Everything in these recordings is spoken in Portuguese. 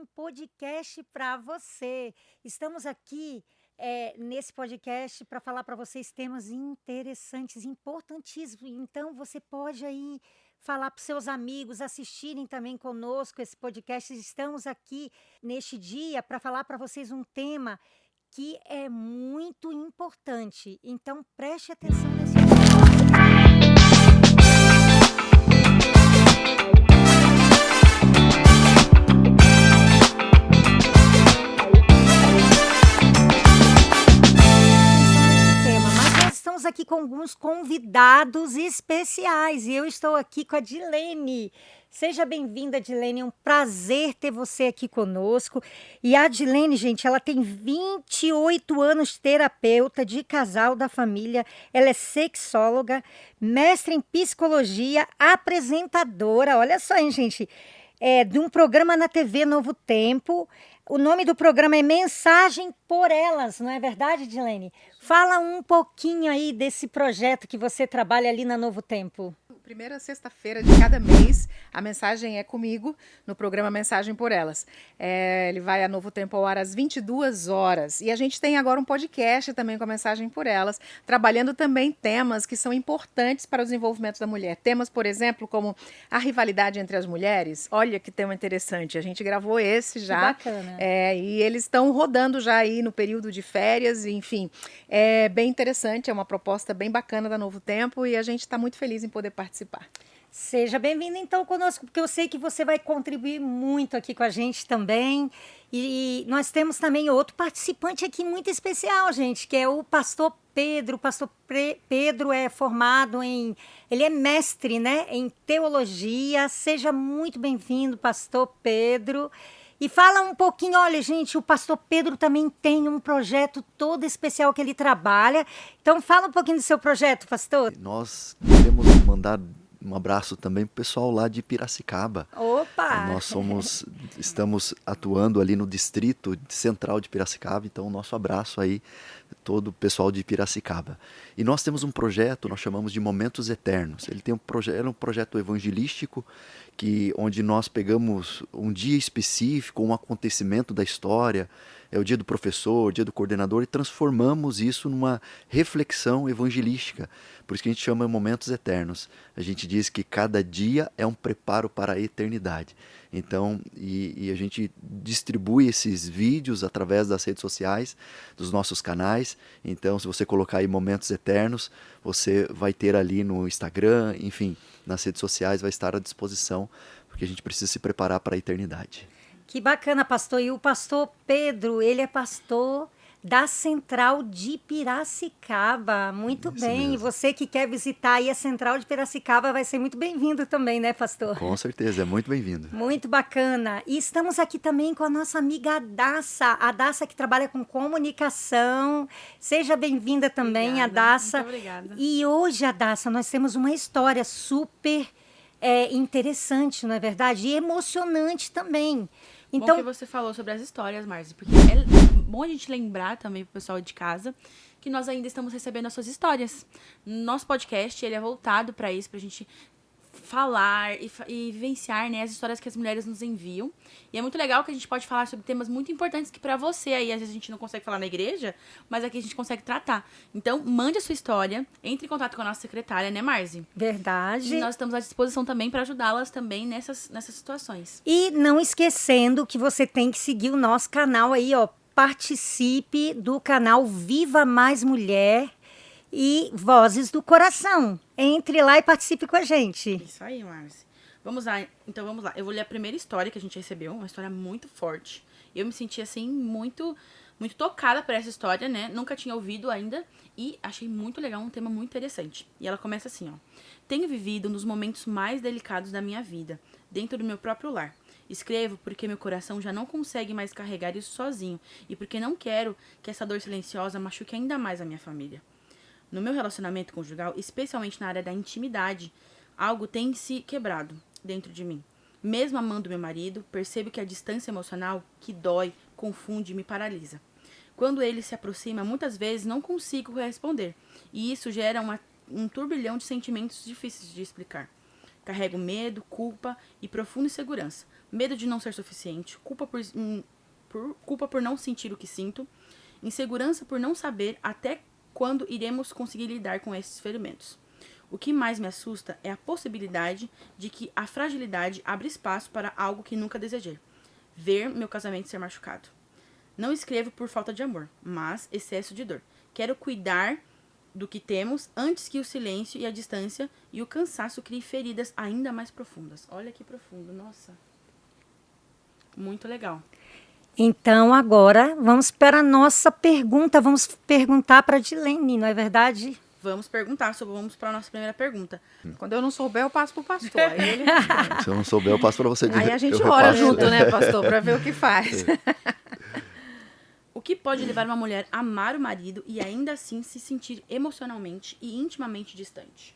um podcast para você. Estamos aqui nesse podcast para falar para vocês temas interessantes, importantíssimos. Então, você pode aí falar para seus amigos, assistirem também conosco esse podcast. Estamos aqui neste dia para falar para vocês um tema que é muito importante. Então, preste atenção nesse tema. Mas nós estamos aqui com alguns convidados especiais e eu estou aqui com a Dilene. Seja bem-vinda, Dilene. É um prazer ter você aqui conosco. E a Dilene, gente, ela tem 28 anos de terapeuta de casal da família. Ela é sexóloga, mestre em psicologia, apresentadora. Olha só, hein, gente? De um programa na TV Novo Tempo. O nome do programa é Mensagem por Elas, não é verdade, Dilene? Fala um pouquinho aí desse projeto que você trabalha ali na Novo Tempo. Primeira sexta-feira de cada mês, a mensagem é comigo no programa Mensagem por Elas. Ele vai a Novo Tempo ao ar às 22 horas. E a gente tem agora um podcast também com a Mensagem por Elas, trabalhando também temas que são importantes para o desenvolvimento da mulher. Temas, por exemplo, como a rivalidade entre as mulheres. Olha que tema interessante. A gente gravou esse já. Que bacana. E eles estão rodando já aí no período de férias, enfim. É bem interessante, é uma proposta bem bacana da Novo Tempo e a gente está muito feliz em poder participar. Seja bem-vindo então conosco, porque eu sei que você vai contribuir muito aqui com a gente também. E nós temos também outro participante aqui muito especial, gente, que é o pastor Pedro. O pastor Pedro é formado ele é mestre, né, em teologia. Seja muito bem-vindo, pastor Pedro. E fala um pouquinho, olha, gente, o pastor Pedro também tem um projeto todo especial que ele trabalha. Então, fala um pouquinho do seu projeto, pastor. Nós queremos mandar um abraço também para o pessoal lá de Piracicaba. Opa! Nós estamos atuando ali no distrito central de Piracicaba, então nosso abraço aí todo o pessoal de Piracicaba. E nós temos um projeto, nós chamamos de Momentos Eternos. Ele tem um projeto evangelístico onde nós pegamos um dia específico, um acontecimento da história, é o dia do professor, o dia do coordenador, e transformamos isso numa reflexão evangelística. Por isso que a gente chama Momentos Eternos. A gente diz que cada dia é um preparo para a eternidade. Então, e a gente distribui esses vídeos através das redes sociais, dos nossos canais. Então, se você colocar aí Momentos Eternos, você vai ter ali no Instagram, enfim, nas redes sociais vai estar à disposição, porque a gente precisa se preparar para a eternidade. Que bacana, pastor. E o pastor Pedro, ele é pastor da Central de Piracicaba. Muito Isso bem. mesmo. E você que quer visitar aí a Central de Piracicaba vai ser muito bem-vindo também, né, pastor? Com certeza, é muito bem-vindo. Muito bacana. E estamos aqui também com a nossa amiga a Daça que trabalha com comunicação. Seja bem-vinda também, Obrigada, a Daça. muito obrigada. E hoje, a Daça, nós temos uma história super interessante, não é verdade? E emocionante também. Bom Então, que você falou sobre as histórias, Marzi, porque é bom a gente lembrar também pro pessoal de casa que nós ainda estamos recebendo as suas histórias. Nosso podcast, ele é voltado para isso, pra gente falar e vivenciar, né, as histórias que as mulheres nos enviam. E é muito legal que a gente pode falar sobre temas muito importantes que pra você aí, às vezes a gente não consegue falar na igreja, mas aqui a gente consegue tratar. Então, mande a sua história, entre em contato com a nossa secretária, né, Marzi? verdade. E nós estamos à disposição também para ajudá-las também nessas situações. E não esquecendo que você tem que seguir o nosso canal aí, ó. Participe do canal Viva Mais Mulher e Vozes do Coração. Entre lá e participe com a gente. Isso aí, Marci. Vamos lá, então vamos lá. Eu vou ler a primeira história que a gente recebeu, uma história muito forte. Eu me senti, assim, muito tocada por essa história, né? Nunca tinha ouvido ainda e achei muito legal, um tema muito interessante. E ela começa assim, ó. Tenho vivido um dos momentos mais delicados da minha vida, dentro do meu próprio lar. Escrevo porque meu coração já não consegue mais carregar isso sozinho e porque não quero que essa dor silenciosa machuque ainda mais a minha família. No meu relacionamento conjugal, especialmente na área da intimidade, algo tem se quebrado dentro de mim. Mesmo amando meu marido, percebo que a distância emocional, que dói, confunde e me paralisa. Quando ele se aproxima, muitas vezes não consigo responder, e isso gera um turbilhão de sentimentos difíceis de explicar. Carrego medo, culpa e profunda insegurança, medo de não ser suficiente, culpa por não sentir o que sinto, insegurança por não saber até quando iremos conseguir lidar com esses ferimentos. O que mais me assusta é a possibilidade de que a fragilidade abra espaço para algo que nunca desejei. Ver meu casamento ser machucado. Não escrevo por falta de amor, mas excesso de dor. Quero cuidar do que temos antes que o silêncio e a distância e o cansaço criem feridas ainda mais profundas. Olha que profundo, nossa. Muito legal. Então, agora, vamos para a nossa pergunta. Vamos perguntar para a Dilene, não é verdade? Vamos para a nossa primeira pergunta. Quando eu não souber, eu passo pro pastor. Aí ele responde. Se eu não souber, eu passo para você. Aí a gente eu ora repasso. junto, né, pastor, para ver o que faz. O que pode levar uma mulher a amar o marido e ainda assim se sentir emocionalmente e intimamente distante?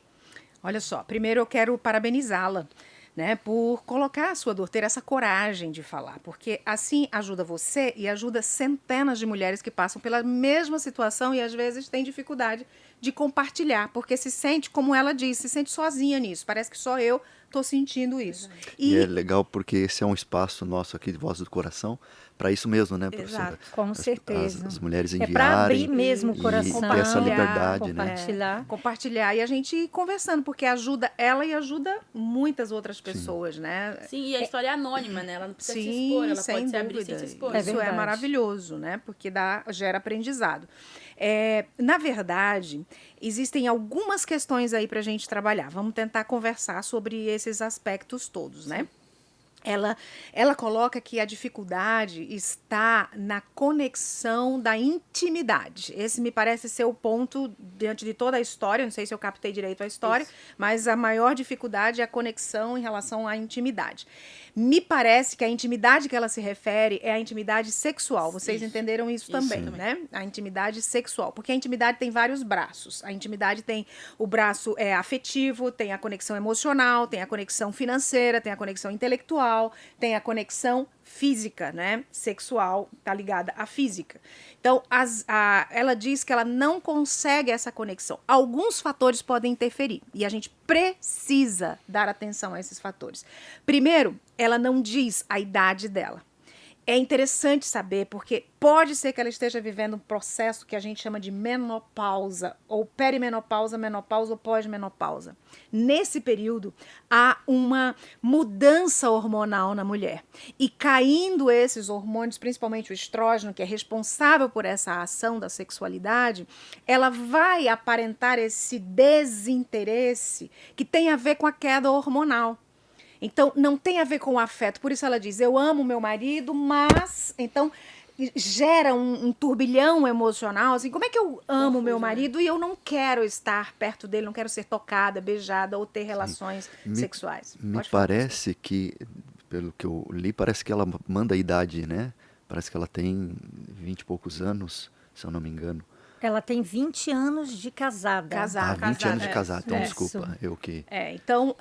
Olha só, primeiro eu quero parabenizá-la, né, por colocar a sua dor, ter essa coragem de falar, porque assim ajuda você e ajuda centenas de mulheres que passam pela mesma situação e às vezes têm dificuldade de compartilhar, porque se sente, como ela disse, se sente sozinha nisso, parece que só eu estou sentindo isso. E é legal porque esse é um espaço nosso aqui de Voz do Coração para isso mesmo, né, professora? Exato, com certeza. As mulheres É enviarem. para abrir mesmo o e coração. ter essa liberdade, né? compartilhar. Compartilhar e a gente ir conversando, porque ajuda ela e ajuda muitas outras pessoas, né? Sim, e a história é anônima, né? Ela não precisa se Sim, expor, ela sem pode se abrir dúvida. sem se expor. É Isso é verdade. maravilhoso, né? Porque gera aprendizado. Na verdade, existem algumas questões aí para a gente trabalhar. Vamos tentar conversar sobre esses aspectos todos, né? Ela coloca que a dificuldade está na conexão da intimidade. Esse me parece ser o ponto diante de toda a história. Não sei se eu captei direito a história, mas a maior dificuldade é a conexão em relação à intimidade. Me parece que a intimidade que ela se refere é a intimidade sexual. Vocês entenderam isso também, né? A intimidade sexual. Porque a intimidade tem vários braços. A intimidade tem o braço afetivo, tem a conexão emocional, tem a conexão financeira, tem a conexão intelectual, tem a conexão física, né? Sexual está ligada à física. Então, ela diz que ela não consegue essa conexão. Alguns fatores podem interferir e a gente precisa dar atenção a esses fatores. Primeiro, ela não diz a idade dela. É interessante saber, porque pode ser que ela esteja vivendo um processo que a gente chama de menopausa, ou perimenopausa, menopausa ou pós-menopausa. Nesse período, há uma mudança hormonal na mulher. E caindo esses hormônios, principalmente o estrógeno, que é responsável por essa ação da sexualidade, ela vai aparentar esse desinteresse que tem a ver com a queda hormonal. Então, não tem a ver com o afeto. Por isso ela diz, eu amo meu marido, mas... Então, gera um turbilhão emocional. Assim, como é que eu amo meu marido e eu não quero estar perto dele, não quero ser tocada, beijada ou ter relações sexuais? Me parece que, pelo que eu li, parece que ela manda a idade, né? Parece que ela tem 20 e poucos anos, se eu não me engano. Ela tem 20 anos de casada. 20 anos de casada, então Isso. desculpa, eu que... Então,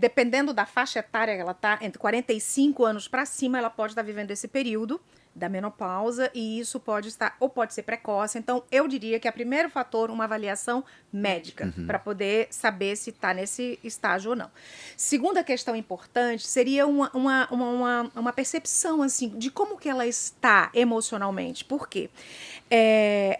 dependendo da faixa etária que ela está, entre 45 anos para cima, ela pode estar vivendo esse período da menopausa e isso pode estar, ou pode ser precoce. Então, eu diria que é o primeiro fator, uma avaliação médica, para poder saber se está nesse estágio ou não. Segunda questão importante seria uma percepção, assim, de como que ela está emocionalmente. Por quê?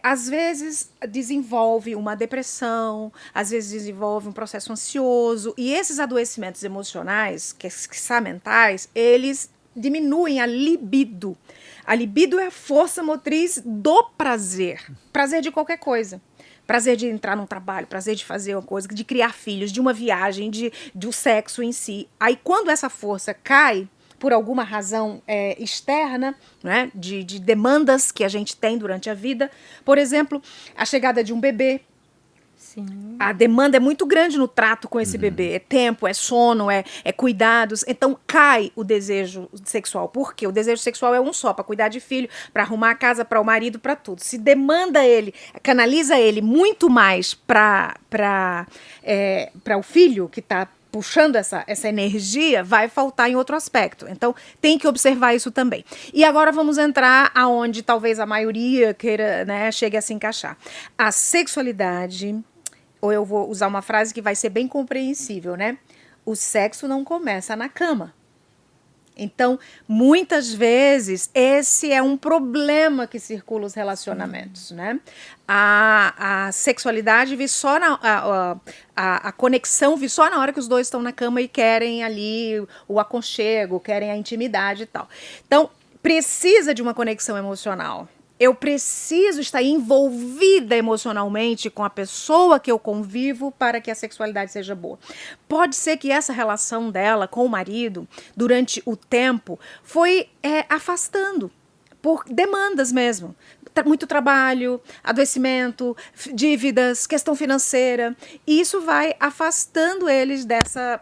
Às vezes desenvolve uma depressão, às vezes desenvolve um processo ansioso, e esses adoecimentos emocionais, que são mentais, eles diminuem a libido. A libido é a força motriz do prazer. Prazer de qualquer coisa. Prazer de entrar num trabalho, prazer de fazer uma coisa, de criar filhos, de uma viagem, do sexo em si. Aí quando essa força cai, por alguma razão externa, né, de demandas que a gente tem durante a vida, por exemplo, a chegada de um bebê, Sim. a demanda é muito grande no trato com esse bebê. É tempo, é sono, é cuidados. Então, cai o desejo sexual. Por quê? O desejo sexual é um só, para cuidar de filho, para arrumar a casa, para o marido, para tudo. Se demanda ele, canaliza ele muito mais para o filho que está puxando essa energia, vai faltar em outro aspecto. Então, tem que observar isso também. E agora vamos entrar aonde talvez a maioria queira, né, chegue a se encaixar. A sexualidade, ou eu vou usar uma frase que vai ser bem compreensível, né? O sexo não começa na cama. Então, muitas vezes, esse é um problema que circula os relacionamentos, né? A sexualidade vi só a conexão vi só na hora que os dois estão na cama e querem ali o aconchego, querem a intimidade e tal. Então, precisa de uma conexão emocional. Eu preciso estar envolvida emocionalmente com a pessoa que eu convivo para que a sexualidade seja boa. Pode ser que essa relação dela com o marido, durante o tempo, foi afastando, por demandas mesmo. Muito trabalho, adoecimento, dívidas, questão financeira. E isso vai afastando eles dessa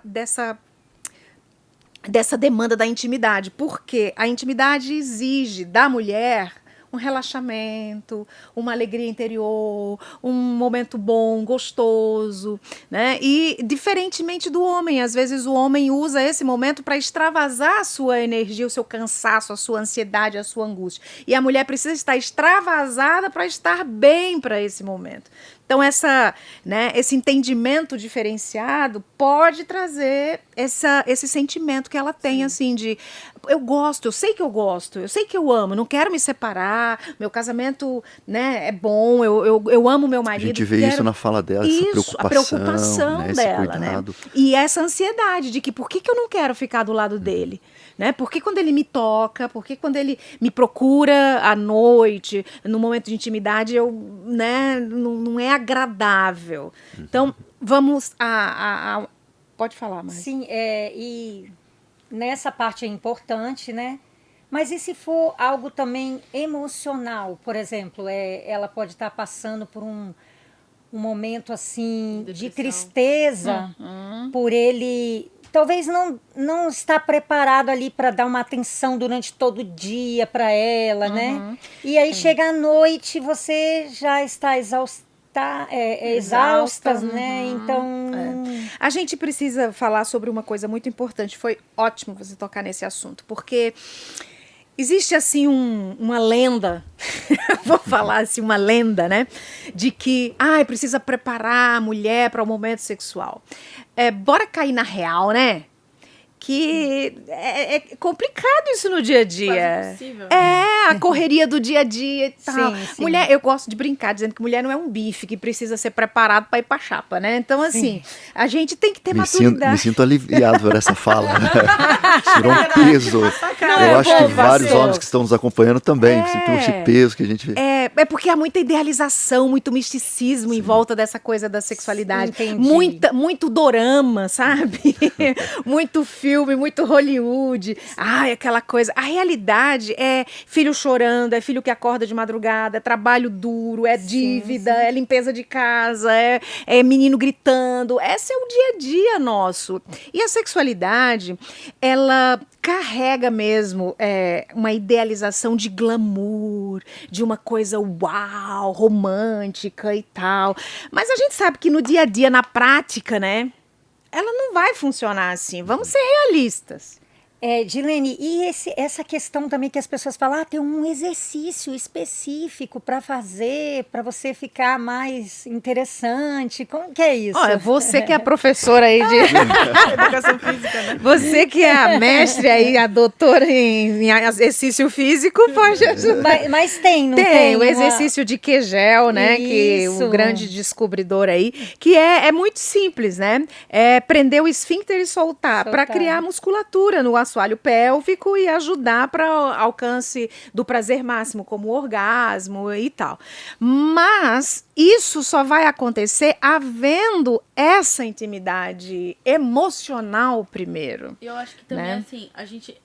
demanda da intimidade. Porque a intimidade exige da mulher um relaxamento, uma alegria interior, um momento bom, gostoso, né? E diferentemente do homem, às vezes o homem usa esse momento para extravasar a sua energia, o seu cansaço, a sua ansiedade, a sua angústia. E a mulher precisa estar extravasada para estar bem para esse momento. Então, esse entendimento diferenciado pode trazer esse sentimento que ela tem, assim, de eu gosto, eu sei que eu amo, não quero me separar, meu casamento, né, é bom, eu amo meu marido. A gente vê isso na fala dela, a preocupação né, dela, né? E essa ansiedade de que por que eu não quero ficar do lado dele? Né? Por que quando ele me toca, por que quando ele me procura à noite, no momento de intimidade, não é agradável. Então, vamos pode falar, Mari. Sim, e nessa parte é importante, né? Mas e se for algo também emocional? Por exemplo, ela pode estar passando por um momento assim de tristeza por ele... Talvez não está preparado ali para dar uma atenção durante todo o dia para ela, né? E aí chega à noite, você já está exausta, né? Então... A gente precisa falar sobre uma coisa muito importante. Foi ótimo você tocar nesse assunto, porque existe, assim, uma lenda, vou falar assim, uma lenda, né? De que, precisa preparar a mulher para o momento sexual. Bora cair na real, né? Que é complicado isso no dia a dia. Quase impossível. A correria do dia a dia e tal. Sim. Mulher, eu gosto de brincar dizendo que mulher não é um bife que precisa ser preparado para ir pra chapa, né? Então, assim, a gente tem que ter maturidade. Me sinto aliviado por essa fala. Tirou um peso. Eu acho que vários homens que estão nos acompanhando também sentem esse peso que a gente... É porque há muita idealização, muito misticismo em volta dessa coisa da sexualidade. Entendi. Muito dorama, sabe? Muito filme, muito Hollywood. Aquela coisa. A realidade é filho chorando, é filho que acorda de madrugada, é trabalho duro, é dívida, é limpeza de casa, é menino gritando. Esse é o dia a dia nosso. E a sexualidade, ela carrega mesmo uma idealização de glamour, de uma coisa uau, romântica e tal. Mas a gente sabe que no dia a dia, na prática, né, ela não vai funcionar assim. Vamos ser realistas. Dilene, e essa questão também que as pessoas falam, tem um exercício específico para fazer, para você ficar mais interessante. Como que é isso? Olha, você que é a professora aí de Educação física, né? Você que é a mestre aí, a doutora em exercício físico, pode ajudar. Mas não tem? Tem o exercício de Kegel, né? Que o grande descobridor aí, que é muito simples, né? É prender o esfíncter e soltar. Para criar musculatura no assoalho pélvico e ajudar para o alcance do prazer máximo, como o orgasmo e tal. Mas isso só vai acontecer havendo essa intimidade emocional primeiro. Eu acho que também, assim, a gente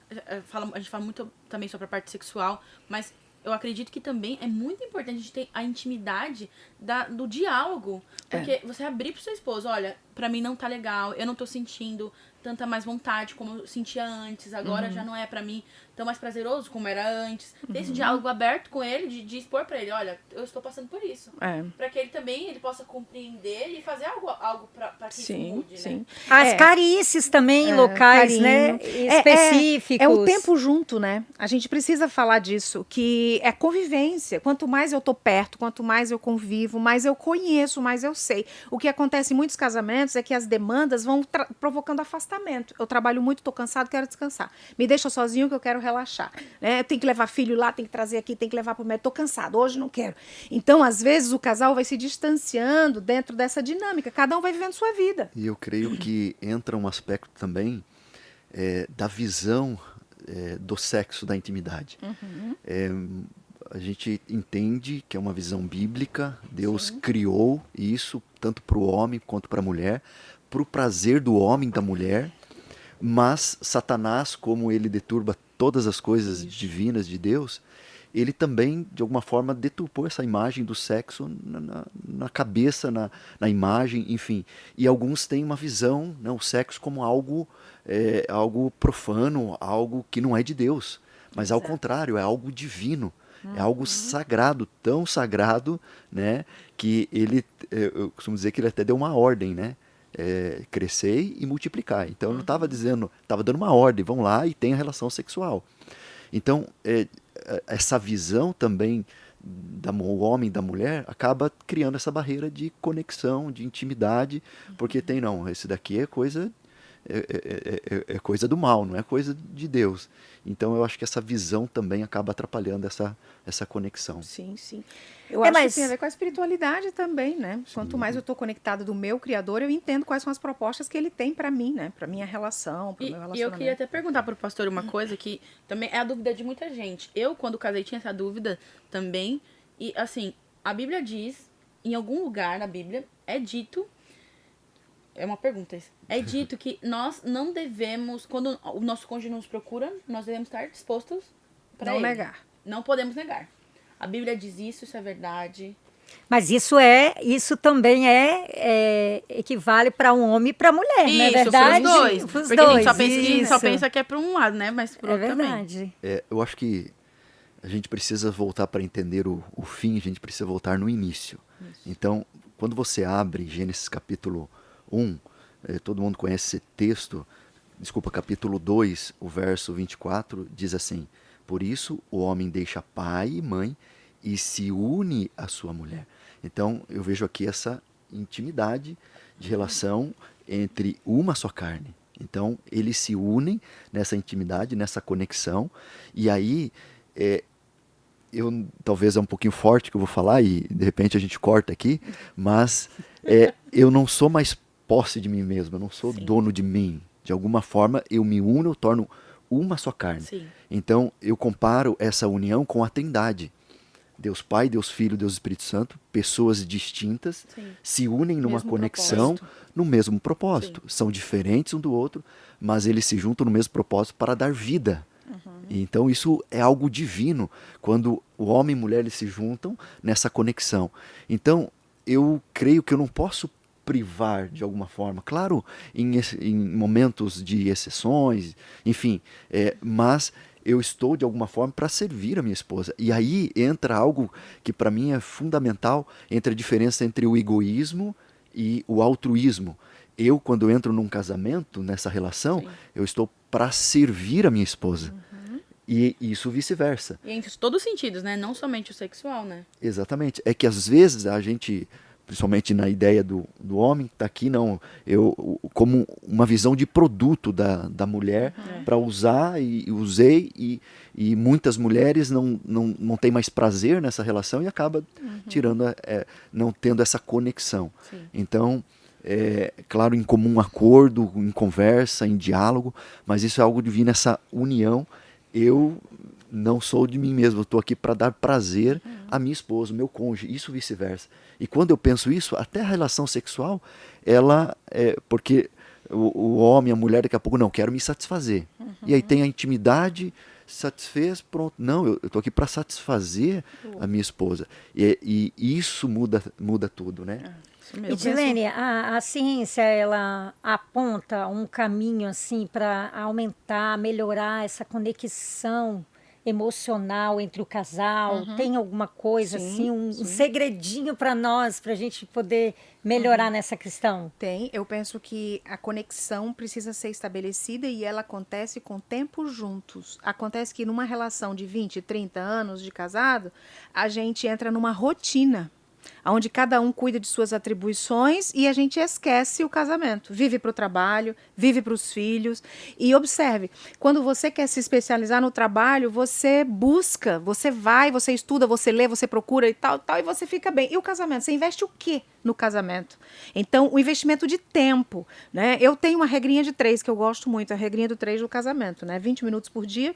fala muito também sobre a parte sexual, mas eu acredito que também é muito importante a gente ter a intimidade do diálogo. Porque você abrir pro seu esposo, olha, pra mim não tá legal, eu não tô sentindo tanta mais vontade como eu sentia antes, agora já não é pra mim tão mais prazeroso como era antes. Ter esse diálogo aberto com ele, de expor pra ele, olha, eu estou passando por isso. Pra que ele também possa compreender e fazer algo pra que isso mude, né? As carícias também locais, carinho, né? Específicos. É o tempo junto, né? A gente precisa falar disso, que é convivência. Quanto mais eu tô perto, quanto mais eu convivo, mais eu conheço, mais eu sei. O que acontece em muitos casamentos momentos é que as demandas vão provocando afastamento. Eu trabalho muito, estou cansado, quero descansar. Me deixa sozinho que eu quero relaxar. Né? Tem que levar filho lá, tem que trazer aqui, tem que levar para o médico. Estou cansado, hoje não quero. Então, às vezes, o casal vai se distanciando dentro dessa dinâmica. Cada um vai vivendo sua vida. E eu creio que entra um aspecto também da visão do sexo, da intimidade. A gente entende que é uma visão bíblica, Deus criou isso tanto para o homem quanto para a mulher, para o prazer do homem e da mulher, mas Satanás, como ele deturba todas as coisas divinas de Deus, ele também, de alguma forma, deturpou essa imagem do sexo na cabeça, na imagem, enfim. E alguns têm uma visão, né, o sexo como algo profano, algo que não é de Deus, mas ao contrário, é algo divino. É algo sagrado, tão sagrado, né, que eu costumo dizer que ele até deu uma ordem, né, crescei e multiplicar. Então, ele não estava dizendo, estava dando uma ordem, vão lá e tenha relação sexual. Então, essa visão também do homem e da mulher acaba criando essa barreira de conexão, de intimidade, porque não, esse daqui é coisa do mal, não é coisa de Deus. Então eu acho que essa visão também acaba atrapalhando essa conexão. Sim, sim. Eu acho que tem a ver com a espiritualidade também, né? Sim. Quanto mais eu estou conectado do meu Criador, eu entendo quais são as propostas que ele tem para mim, né? Para minha relação, para o meu relacionamento. E eu queria até perguntar para o pastor uma coisa que também é a dúvida de muita gente. Eu, quando casei, tinha essa dúvida também. E, assim, a Bíblia diz, em algum lugar na Bíblia, é dito... É uma pergunta isso. É dito que nós não devemos, quando o nosso cônjuge nos procura, nós devemos estar dispostos para ele. Não negar. Não podemos negar. A Bíblia diz isso é verdade. Mas isso também equivale para um homem e para mulher, não é verdade? Para os dois. Porque dois, a gente só pensa que é para um lado, né? Mas para o outro verdade. também. Eu acho que a gente precisa voltar para entender o fim, a gente precisa voltar no início. Isso. Então, quando você abre Gênesis capítulo 1, todo mundo conhece esse texto, capítulo 2, o verso 24, diz assim: por isso o homem deixa pai e mãe e se une à sua mulher. Então eu vejo aqui essa intimidade de relação entre uma só carne. Então eles se unem nessa intimidade, nessa conexão, e aí talvez é um pouquinho forte que eu vou falar e de repente a gente corta aqui, mas eu não sou mais posse de mim mesmo, eu não sou dono de mim. De alguma forma eu me uno, eu torno uma só carne. Sim. Então eu comparo essa união com a Trindade. Deus Pai, Deus Filho, Deus Espírito Santo, pessoas distintas, se unem numa conexão, no mesmo propósito. Sim. São diferentes um do outro, mas eles se juntam no mesmo propósito para dar vida. Então isso é algo divino, quando o homem e mulher eles se juntam nessa conexão. Então eu creio que eu não posso privar de alguma forma, claro, em momentos de exceções, enfim, mas eu estou de alguma forma para servir a minha esposa. E aí entra algo que para mim é fundamental, entre a diferença entre o egoísmo e o altruísmo. Eu, quando entro num casamento, nessa relação, eu estou para servir a minha esposa. E isso vice-versa. E em todos os sentidos, né? Não somente o sexual, né? Exatamente. É que às vezes a gente, principalmente na ideia do homem que está aqui, como uma visão de produto da mulher para usar, e usei, e muitas mulheres não têm mais prazer nessa relação e acaba tirando, não tendo essa conexão. Sim. Então, claro, em comum acordo, em conversa, em diálogo, mas isso é algo divino, essa união. Eu não sou de mim mesmo, eu estou aqui para dar prazer à minha esposa, ao meu cônjuge, isso vice-versa. E quando eu penso isso, até a relação sexual, porque o homem, a mulher, daqui a pouco, não, quero me satisfazer. E aí tem a intimidade, satisfez, pronto. Não, eu estou aqui para satisfazer a minha esposa. E isso muda tudo, né? E Dilene, a ciência, ela aponta um caminho assim para aumentar, melhorar essa conexão emocional entre o casal? Tem alguma coisa assim, um segredinho para nós, para a gente poder melhorar nessa questão? Tem. Eu penso que a conexão precisa ser estabelecida e ela acontece com o tempo juntos. Acontece que numa relação de 20, 30 anos de casado, a gente entra numa rotina. onde cada um cuida de suas atribuições e a gente esquece o casamento. Vive para o trabalho, vive para os filhos. E observe, quando você quer se especializar no trabalho, você busca, você vai, você estuda, você lê, você procura e tal, e você fica bem. E o casamento? Você investe o quê no casamento? Então, o investimento de tempo, né? Eu tenho uma regrinha de 3 que eu gosto muito, a regrinha do 3 do casamento, né? 20 minutos por dia,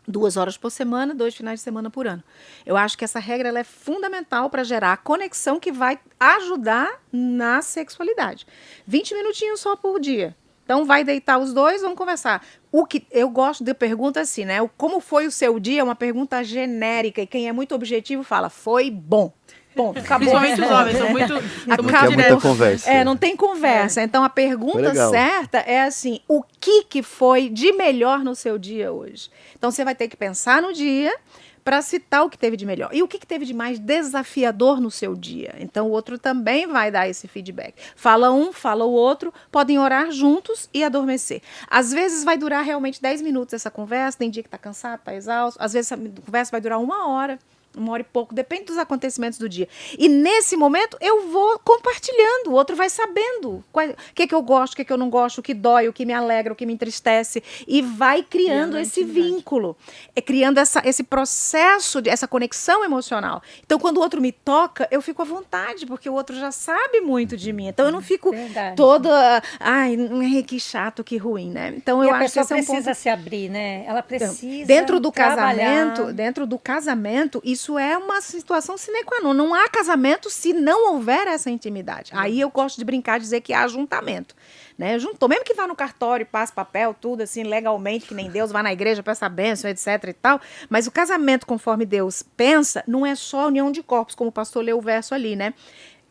2 horas por semana, 2 finais de semana por ano. Eu acho que essa regra ela é fundamental para gerar a conexão que vai ajudar na sexualidade. 20 minutinhos só por dia. Então, vai deitar os dois, vamos conversar. O que eu gosto de pergunta assim, né? Como foi o seu dia? É uma pergunta genérica. E quem é muito objetivo fala, foi bom. Ponto, acabou. Principalmente os homens, são muito Não quer muita conversa. Não tem conversa. Então, a pergunta certa é assim, o que foi de melhor no seu dia hoje? Então, você vai ter que pensar no dia para citar o que teve de melhor. E o que teve de mais desafiador no seu dia? Então, o outro também vai dar esse feedback. Fala um, fala o outro, podem orar juntos e adormecer. Às vezes vai durar realmente 10 minutos essa conversa, tem dia que está cansado, está exausto. Às vezes essa conversa vai durar 1 hora e pouco, depende dos acontecimentos do dia. E nesse momento eu vou compartilhando, o outro vai sabendo o que eu gosto, o que eu não gosto, o que dói, o que me alegra, o que me entristece, e vai criando esse vínculo, criando esse processo, essa conexão emocional. Então, quando o outro me toca, eu fico à vontade, porque o outro já sabe muito de mim. Então, eu não fico toda, ai, que chato, que ruim, né? Então, eu acho que esse é um ponto. A pessoa precisa se abrir, né? Ela precisa dentro do casamento, isso é uma situação sine qua non. Não há casamento se não houver essa intimidade. Aí eu gosto de brincar, dizer que há juntamento. Né? Juntou, mesmo que vá no cartório, passe papel, tudo assim, legalmente, que nem Deus, vá na igreja, peça bênção, etc e tal. Mas o casamento, conforme Deus pensa, não é só a união de corpos, como o pastor leu o verso ali, né?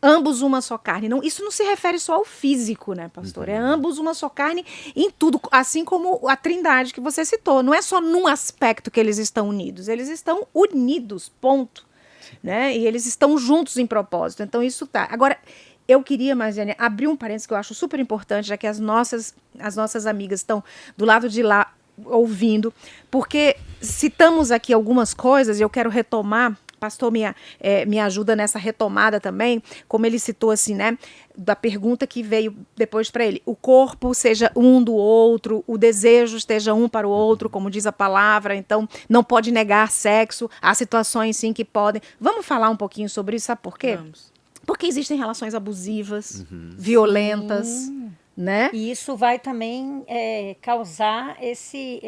Ambos uma só carne. Não, isso não se refere só ao físico, né, pastor? É ambos uma só carne em tudo, assim como a trindade que você citou. Não é só num aspecto que eles estão eles estão unidos, ponto. Né? E eles estão juntos em propósito. Então, isso tá. Agora, eu queria, Marziane, abrir um parênteses que eu acho super importante, já que as nossas amigas estão do lado de lá ouvindo, porque citamos aqui algumas coisas e eu quero retomar. Pastor me ajuda nessa retomada também, como ele citou assim, né, da pergunta que veio depois para ele, o corpo seja um do outro, o desejo esteja um para o outro, como diz a palavra, então não pode negar sexo, há situações sim que podem. Vamos falar um pouquinho sobre isso, sabe por quê? Vamos. Porque existem relações abusivas, violentas, né? E isso vai também causar esse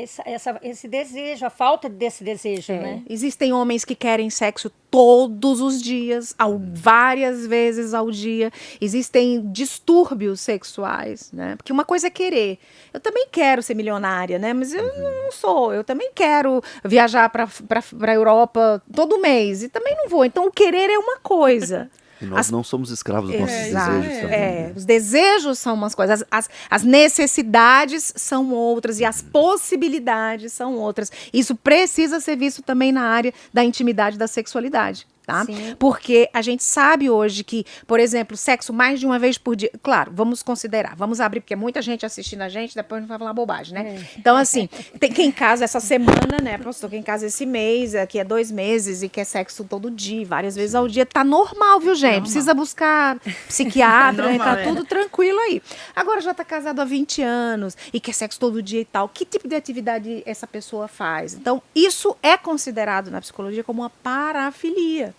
desejo, a falta desse desejo, né? Existem homens que querem sexo todos os dias, várias vezes ao dia. Existem distúrbios sexuais, né? Porque uma coisa é querer. Eu também quero ser milionária, né? Mas eu não sou. Eu também quero viajar para a Europa todo mês e também não vou. Então, o querer é uma coisa. E nós não somos escravos dos nossos desejos também. Né? Os desejos são umas coisas, as necessidades são outras e as possibilidades são outras. Isso precisa ser visto também na área da intimidade, da sexualidade. Tá? Porque a gente sabe hoje que, por exemplo, sexo mais de uma vez por dia, claro, vamos considerar, vamos abrir, porque muita gente assistindo a gente, depois não vai falar bobagem, né? Então, assim, tem quem casa essa semana, né, pastor, quem casa esse mês, aqui é 2 meses e quer sexo todo dia, várias vezes ao dia, tá normal, viu, gente? Precisa buscar psiquiatra, tá tudo tranquilo aí. Agora já tá casado há 20 anos e quer sexo todo dia e tal, que tipo de atividade essa pessoa faz? Então, isso é considerado na psicologia como uma parafilia.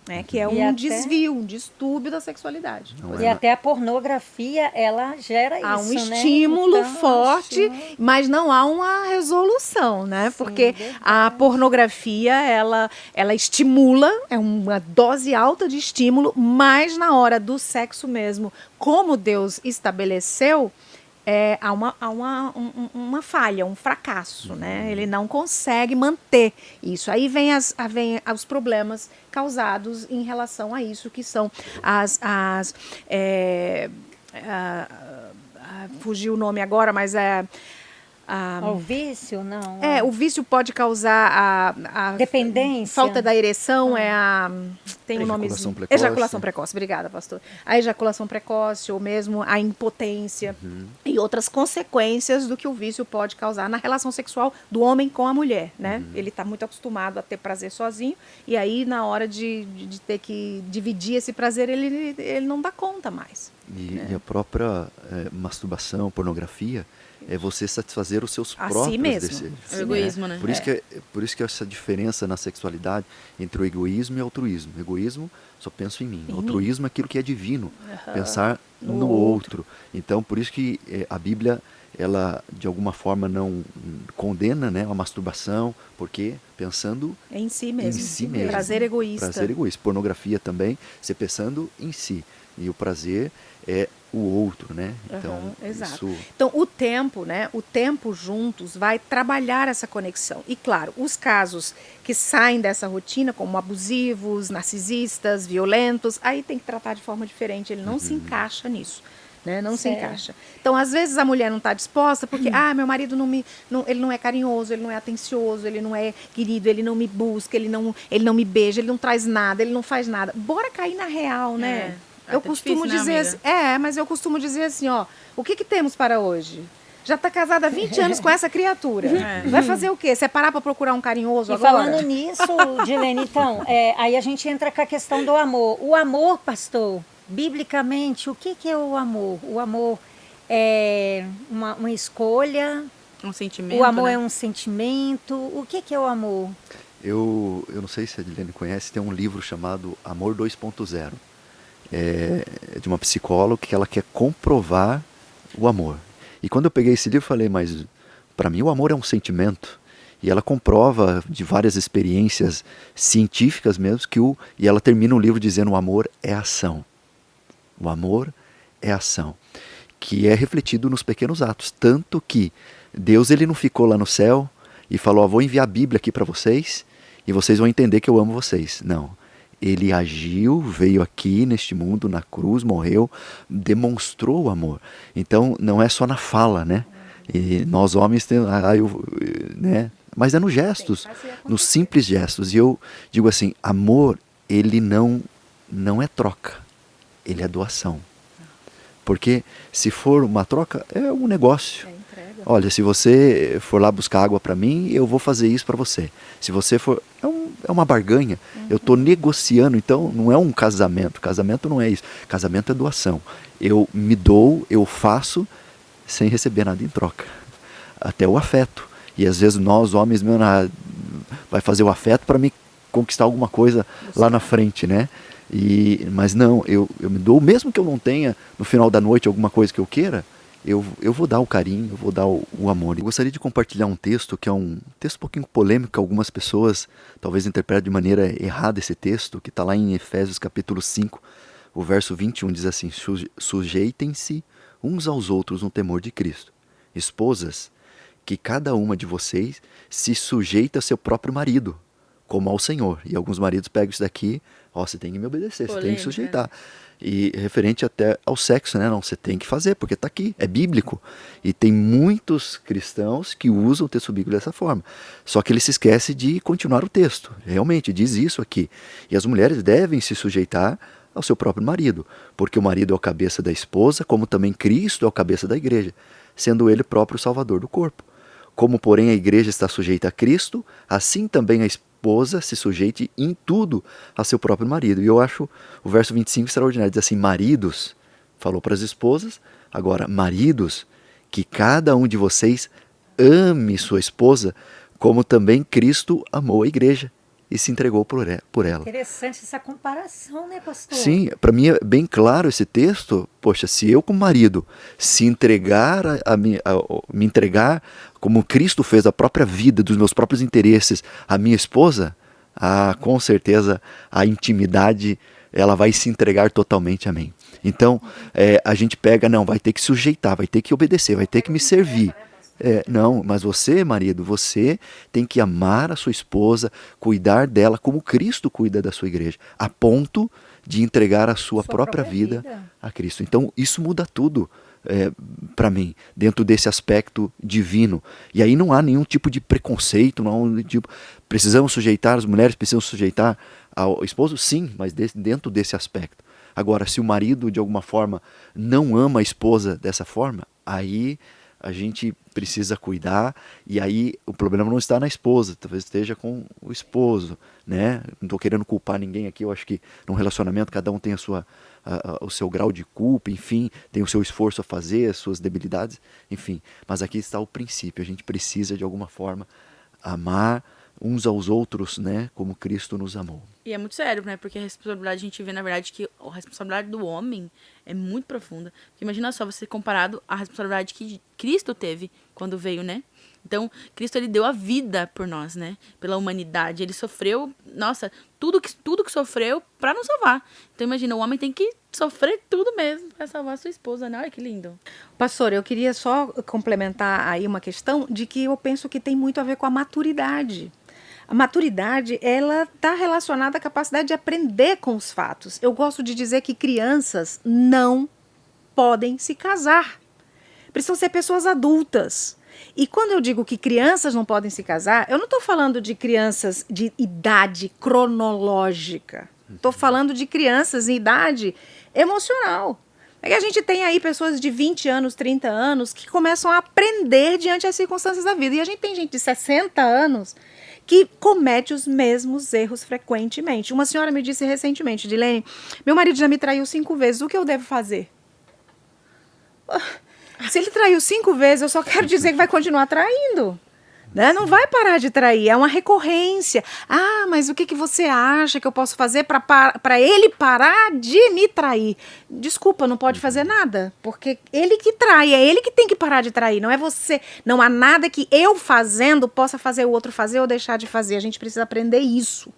Né, que é um desvio, um distúrbio da sexualidade. E até a pornografia, ela gera isso, há um estímulo forte, mas não há uma resolução, né? Porque a pornografia, ela estimula, é uma dose alta de estímulo, mas na hora do sexo mesmo, como Deus estabeleceu, há uma falha, um fracasso, né? Ele não consegue manter isso. Aí vem os problemas causados em relação a isso, que são fugiu o nome agora, mas Ao vício, não? O vício pode causar a Dependência. falta da ereção, tem um Ejaculação nomezinho. precoce. Ejaculação precoce, obrigada, pastor. A ejaculação precoce, ou mesmo a impotência e outras consequências do que o vício pode causar na relação sexual do homem com a mulher, né? Ele está muito acostumado a ter prazer sozinho, e aí na hora de ter que dividir esse prazer, ele não dá conta mais. E a própria masturbação, pornografia, é você satisfazer os seus A si próprios mesmo. desejos. É o egoísmo, né? Por isso que essa diferença na sexualidade entre o egoísmo e o altruísmo. O egoísmo, só penso em mim. O altruísmo é aquilo que é divino, pensar no outro. Então, por isso que a Bíblia, ela de alguma forma não condena, né, a masturbação, porque pensando Em si mesmo. em si mesmo. Prazer egoísta. Prazer egoísta. Pornografia também, você pensando em si. E o prazer é o outro, né? Então, exato. isso... Então, o tempo, né? O tempo juntos vai trabalhar essa conexão. E, claro, os casos que saem dessa rotina, como abusivos, narcisistas, violentos, aí tem que tratar de forma diferente. Ele não se encaixa nisso. Né? Não se encaixa. Então, às vezes, a mulher não está disposta porque, meu marido ele não é carinhoso, ele não é atencioso, ele não é querido, ele não me busca, ele não me beija, ele não traz nada, ele não faz nada. Bora cair na real, né? Eu costumo dizer assim, mas eu costumo dizer assim, ó, o que temos para hoje? Já está casada há 20 anos com essa criatura. Vai fazer o quê? Separar para procurar um carinhoso agora? Falando nisso, Dilene, então, aí a gente entra com a questão do amor. O amor, pastor, biblicamente, o que é o amor? O amor é uma escolha? Um sentimento, O amor né? é um sentimento? O que é o amor? Eu não sei se a Dilene conhece, tem um livro chamado Amor 2.0. É de uma psicóloga que ela quer comprovar o amor. E quando eu peguei esse livro, eu falei, mas para mim o amor é um sentimento. E ela comprova de várias experiências científicas mesmo, e ela termina o livro dizendo o amor é ação. O amor é ação. Que é refletido nos pequenos atos. Tanto que Deus ele não ficou lá no céu e falou, vou enviar a Bíblia aqui para vocês e vocês vão entender que eu amo vocês. Não. Ele agiu, veio aqui neste mundo, na cruz, morreu, demonstrou o amor. Então, não é só na fala, né? E nós homens temos, né? Mas é nos gestos, nos simples gestos. E eu digo assim, amor, ele não é troca, ele é doação. Porque se for uma troca, é um negócio. Olha, se você for lá buscar água para mim, eu vou fazer isso para você. Se você for... É uma barganha. Eu estou negociando, então não é um casamento. Casamento não é isso. Casamento é doação. Eu me dou, eu faço, sem receber nada em troca. Até o afeto. E às vezes nós, homens, vai fazer o afeto para me conquistar alguma coisa lá na frente, né? Mas não, eu me dou, mesmo que eu não tenha no final da noite alguma coisa que eu queira, eu vou dar o carinho, eu vou dar o amor. Eu gostaria de compartilhar um texto que é um texto um pouquinho polêmico, que algumas pessoas talvez interpretem de maneira errada esse texto, que está lá em Efésios capítulo 5, o verso 21 diz assim, sujeitem-se uns aos outros no temor de Cristo. Esposas, que cada uma de vocês se sujeita a seu próprio marido, como ao Senhor. E alguns maridos pegam isso daqui, você tem que me obedecer, você tem que sujeitar. E referente até ao sexo, né? Não, você tem que fazer, porque está aqui, é bíblico. E tem muitos cristãos que usam o texto bíblico dessa forma. Só que ele se esquece de continuar o texto. Realmente, diz isso aqui. E as mulheres devem se sujeitar ao seu próprio marido, porque o marido é o cabeça da esposa, como também Cristo é o cabeça da igreja, sendo ele próprio o salvador do corpo. Como, porém, a igreja está sujeita a Cristo, assim também a esposa se sujeite em tudo a seu próprio marido. E eu acho o verso 25 extraordinário. Diz assim, maridos, falou para as esposas, agora, maridos, que cada um de vocês ame sua esposa, como também Cristo amou a igreja e se entregou por ela. Interessante essa comparação, né, pastor? Sim, para mim é bem claro esse texto. Poxa, se eu como marido se entregar me entregar como Cristo fez a própria vida, dos meus próprios interesses, à minha esposa, com certeza a intimidade ela vai se entregar totalmente a mim. Então, a gente pega, vai ter que sujeitar, vai ter que obedecer, vai ter que me servir. Não, mas você, marido, você tem que amar a sua esposa, cuidar dela como Cristo cuida da sua igreja, a ponto de entregar a sua própria vida a Cristo. Então, isso muda tudo para mim, dentro desse aspecto divino. E aí não há nenhum tipo de preconceito, não há um tipo, precisamos sujeitar, as mulheres precisam sujeitar ao esposo? Sim, mas dentro desse aspecto. Agora, se o marido, de alguma forma, não ama a esposa dessa forma, aí a gente precisa cuidar, e aí o problema não está na esposa, talvez esteja com o esposo, né? Não estou querendo culpar ninguém aqui, eu acho que num relacionamento cada um tem o seu grau de culpa, enfim, tem o seu esforço a fazer, as suas debilidades, enfim. Mas aqui está o princípio, a gente precisa de alguma forma amar uns aos outros, né? Como Cristo nos amou. E é muito sério, né? Porque a responsabilidade, a gente vê, na verdade, que a responsabilidade do homem é muito profunda. Porque imagina só, você comparado à responsabilidade que Cristo teve quando veio, né? Então, Cristo, ele deu a vida por nós, né? Pela humanidade. Ele sofreu, nossa, tudo que sofreu pra nos salvar. Então, imagina, o homem tem que sofrer tudo mesmo pra salvar a sua esposa, né? Olha que lindo. Pastor, eu queria só complementar aí uma questão de que eu penso que tem muito a ver com a maturidade. A maturidade, ela está relacionada à capacidade de aprender com os fatos. Eu gosto de dizer que crianças não podem se casar. Precisam ser pessoas adultas. E quando eu digo que crianças não podem se casar, eu não estou falando de crianças de idade cronológica. Estou falando de crianças em idade emocional. É que a gente tem aí pessoas de 20 anos, 30 anos, que começam a aprender diante das circunstâncias da vida. E a gente tem gente de 60 anos que comete os mesmos erros frequentemente. Uma senhora me disse recentemente, Dilene, meu marido já me traiu 5 vezes, o que eu devo fazer? Se ele traiu 5 vezes, eu só quero dizer que vai continuar traindo. Né? Não vai parar de trair, é uma recorrência. Ah, mas o que você acha que eu posso fazer para ele parar de me trair? Desculpa, não pode fazer nada, porque ele que trai, é ele que tem que parar de trair, não é você. Não há nada que eu fazendo possa fazer o outro fazer ou deixar de fazer. A gente precisa aprender isso.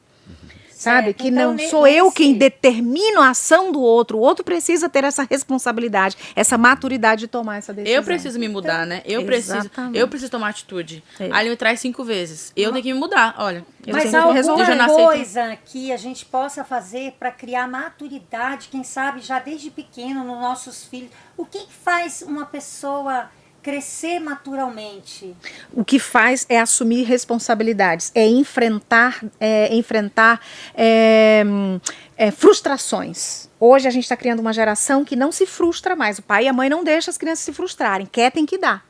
Sabe? Que então, não sou eu quem determino a ação do outro. O outro precisa ter essa responsabilidade, essa maturidade de tomar essa decisão. Eu preciso me mudar, né? Eu preciso tomar atitude. Aí ele me traz 5 vezes. Eu tenho que me mudar, olha. Mas alguma coisa que a gente possa fazer para criar maturidade, quem sabe já desde pequeno nos nossos filhos. O que faz uma pessoa crescer naturalmente? O que faz é assumir responsabilidades, é enfrentar frustrações. Hoje a gente está criando uma geração que não se frustra mais. O pai e a mãe não deixam as crianças se frustrarem. Quer, tem que dar.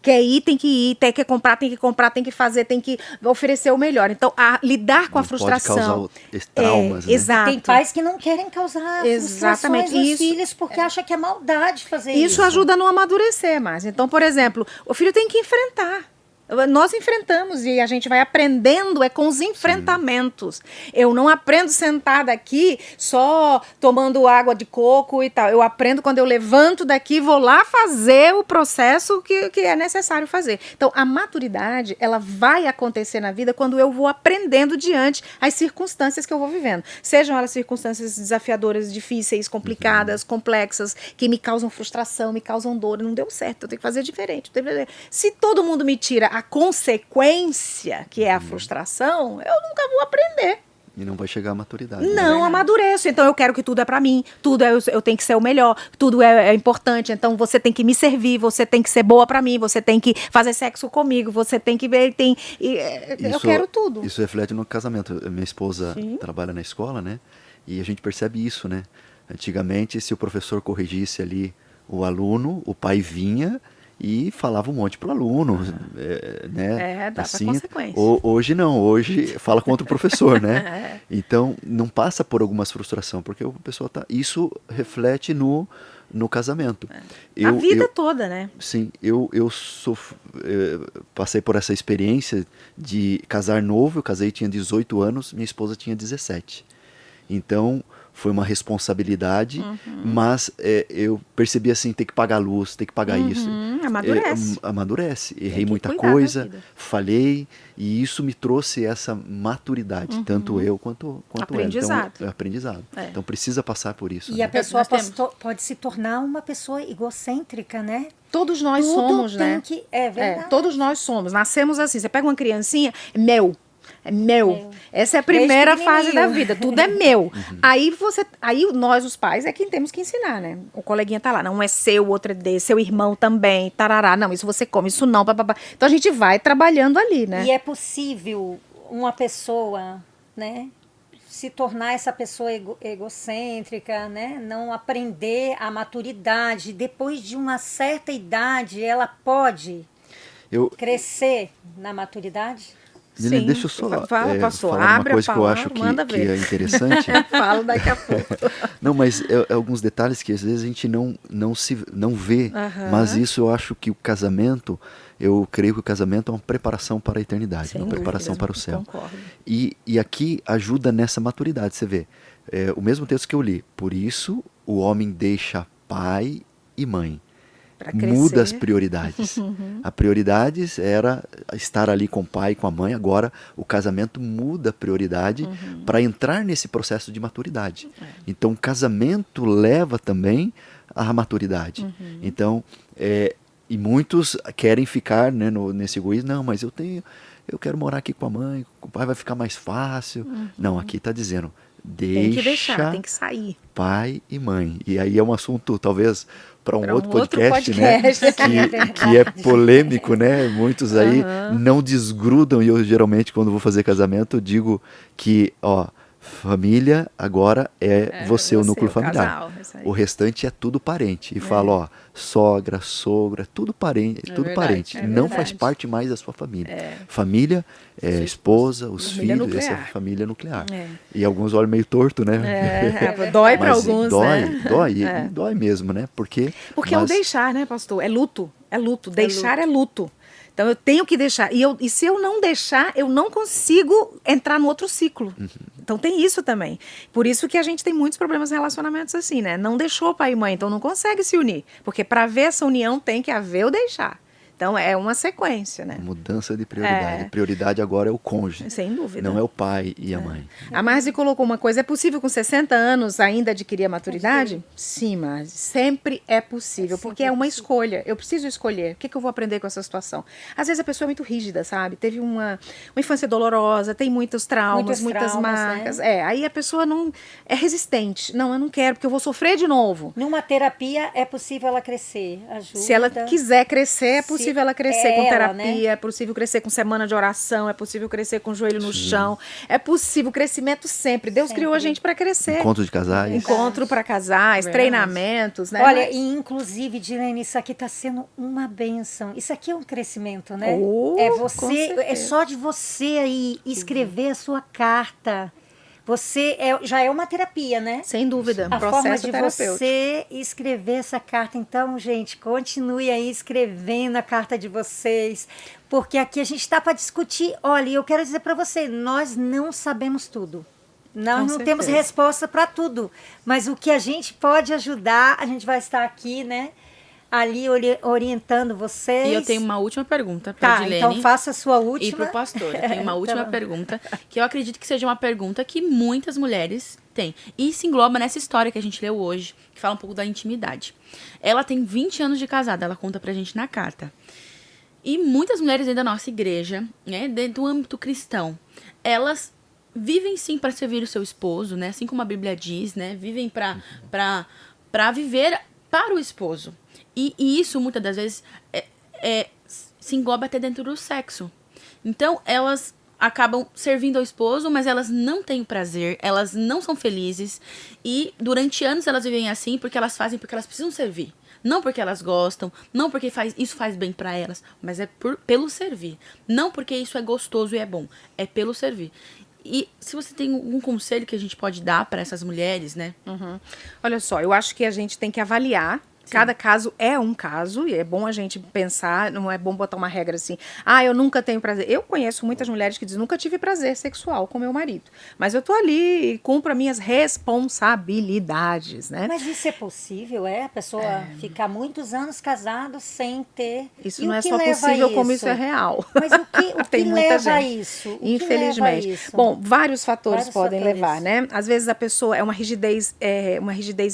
Quer ir, tem que ir. Tem que comprar, tem que fazer, tem que oferecer o melhor. Então, lidar com a frustração. Pode causar traumas, né? Exato. Tem pais que não querem causar frustrações nos filhos porque acham que é maldade fazer isso. Isso ajuda a não amadurecer mais. Então, por exemplo, o filho tem que enfrentar. Nós enfrentamos e a gente vai aprendendo com os enfrentamentos. Eu não aprendo sentada aqui só tomando água de coco e tal. Eu aprendo quando eu levanto daqui, vou lá fazer o processo que é necessário fazer. Então, a maturidade, ela vai acontecer na vida quando eu vou aprendendo diante as circunstâncias que eu vou vivendo. Sejam elas circunstâncias desafiadoras, difíceis, complicadas, complexas, que me causam frustração, me causam dor. Não deu certo, eu tenho que fazer diferente. Se todo mundo me tira a consequência, que é a frustração, eu nunca vou aprender. E não vai chegar à maturidade. Não amadureço. Então eu quero que tudo é pra mim, tudo eu tenho que ser o melhor, tudo é importante. Então você tem que me servir, você tem que ser boa pra mim, você tem que fazer sexo comigo, você tem que ver, eu quero tudo. Isso reflete no casamento. Minha esposa Sim. trabalha na escola, né? E a gente percebe isso, né? Antigamente, se o professor corrigisse ali o aluno, o pai vinha e falava um monte pro aluno, né? Dá assim, pra consequência. Hoje não, hoje fala contra o professor, né? Então, não passa por algumas frustrações, porque a pessoa tá... Isso reflete no casamento. A vida toda, né? Sim, eu passei por essa experiência de casar novo, eu casei, tinha 18 anos, minha esposa tinha 17. Então, foi uma responsabilidade, mas eu percebi assim, tem que pagar a luz, tem que pagar isso. Amadurece. Amadurece. Errei muita cuidar da coisa, vida. falhei, e isso me trouxe essa maturidade, tanto eu quanto Aprendizado. ela. Então, aprendizado. Então precisa passar por isso. E né? a pessoa Nós pode se tornar uma pessoa egocêntrica, né? Todos nós Tudo somos, tem né? É verdade. Todos nós somos. Nascemos assim. Você pega uma criancinha, mel. É meu. Meu. Essa é a Desde primeira fase da pequenininho. vida. Tudo é meu. Aí nós, os pais, é quem temos que ensinar, né? O coleguinha tá lá. Não, um é seu, o outro é desse, seu irmão também. Tarará. Não, isso você come, isso não. Papapá. Então a gente vai trabalhando ali, né? E é possível uma pessoa, né, se tornar essa pessoa egocêntrica, né, não aprender a maturidade. Depois de uma certa idade, ela pode Eu, crescer na maturidade? Lilian, Sim. deixa eu só Fala, pastor. falar uma Abre a coisa que eu palavra, acho que manda ver. é interessante. Falo daqui a pouco. Não, mas é alguns detalhes que às vezes a gente não vê, Aham. mas isso eu acho que o casamento, eu creio que o casamento é uma preparação para a eternidade, Sem uma preparação dúvidas, para o céu. Concordo. E aqui ajuda nessa maturidade, você vê. O mesmo texto que eu li, por isso o homem deixa pai e mãe. Pra crescer. Muda as prioridades. A prioridades era estar ali com o pai e com a mãe, agora o casamento muda a prioridade para entrar nesse processo de maturidade. Então o casamento leva também à maturidade. Então, e muitos querem ficar, né, nesse egoísmo, não, mas eu quero morar aqui com a mãe, com o pai vai ficar mais fácil. Não, aqui está dizendo, Tem que deixar, tem que sair. pai e mãe. E aí é um assunto, talvez, para um Pra outro um outro podcast, né? podcast. Que é polêmico, né? Muitos aí não desgrudam, e eu geralmente, quando vou fazer casamento, eu digo que, ó, família agora é você, o núcleo familiar. Casal, isso aí. O restante é tudo parente. E falo, ó, sogra, sogra, tudo parente, tudo verdade, parente. é Não verdade. faz parte mais da sua família. Família é esposa, os Família filhos, essa é a nuclear. família nuclear. É. E alguns olham meio torto, né? Dói para Mas alguns, dói, né? dói, e dói mesmo, né? Porque Porque é o mas- deixar, né, pastor? É luto. É luto. Deixar é luto. Então eu tenho que deixar. E se eu não deixar, eu não consigo entrar no outro ciclo. Então tem isso também. Por isso que a gente tem muitos problemas em relacionamentos assim, né? Não deixou pai e mãe, então não consegue se unir. Porque para haver essa união tem que haver o deixar. Então é uma sequência, né? Mudança de prioridade. Prioridade agora é o cônjuge. Sem dúvida. Não é o pai e a mãe. A Marzi colocou uma coisa, é possível com 60 anos ainda adquirir a maturidade? Sim, Marzi, sempre é possível, porque é uma escolha, eu preciso escolher, o que eu vou aprender com essa situação? Às vezes a pessoa é muito rígida, sabe? Teve uma infância dolorosa, tem muitos traumas, muitas traumas, marcas, né? aí a pessoa não é resistente, não, eu não quero, porque eu vou sofrer de novo. Numa terapia é possível ela crescer, ajuda. Se ela quiser crescer, é possível ela crescer com ela, terapia, né? é possível crescer com semana de oração, é possível crescer com o joelho no chão, é possível crescimento sempre. Deus criou a gente para crescer. Encontro de casais. Encontro para casais, Verdade. treinamentos, né? Olha, Mas- e inclusive, Dilene, isso aqui está sendo uma benção. Isso aqui é um crescimento, né? Oh, é com você, certeza. é só de você aí escrever a sua carta. Você já é uma terapia, né? Sem dúvida, A forma processo de terapêutico. você escrever essa carta. Então, gente, continue aí escrevendo a carta de vocês, porque aqui a gente está para discutir. Olha, eu quero dizer para você, nós não sabemos tudo. Nós Com não temos certeza. resposta para tudo, mas o que a gente pode ajudar, a gente vai estar aqui, né? Ali orientando vocês. E eu tenho uma última pergunta para Tá, Dilene. então faça a sua E última. pro pastor, eu tenho uma última bom. pergunta, que eu acredito que seja uma pergunta que muitas mulheres têm. E se engloba nessa história que a gente leu hoje, que fala um pouco da intimidade. Ela tem 20 anos de casada, ela conta pra gente na carta. E muitas mulheres dentro da nossa igreja, né, dentro do âmbito cristão, elas vivem sim para servir o seu esposo, né, assim como a Bíblia diz, né, vivem para viver para o esposo. E isso, muitas das vezes, se engloba até dentro do sexo. Então, elas acabam servindo ao esposo, mas elas não têm prazer, elas não são felizes. E durante anos elas vivem assim porque elas fazem porque elas precisam servir. Não porque elas gostam, não porque isso faz bem pra elas, mas é pelo servir. Não porque isso é gostoso e é bom, é pelo servir. E se você tem algum conselho que a gente pode dar para essas mulheres, né? Olha só, eu acho que a gente tem que avaliar. Cada caso é um caso, e é bom a gente pensar, não é bom botar uma regra assim, eu nunca tenho prazer. Eu conheço muitas mulheres que dizem, nunca tive prazer sexual com meu marido, mas eu tô ali e cumpro as minhas responsabilidades, né? Mas isso é possível, é? A pessoa ficar muitos anos casado sem ter... Isso E não o é que só leva a possível, como isso é real. Mas o que Tem muita leva a gente. isso? O que Infelizmente. leva a isso? Bom, vários fatores Vários podem fatores. levar, né? Às vezes a pessoa é uma rigidez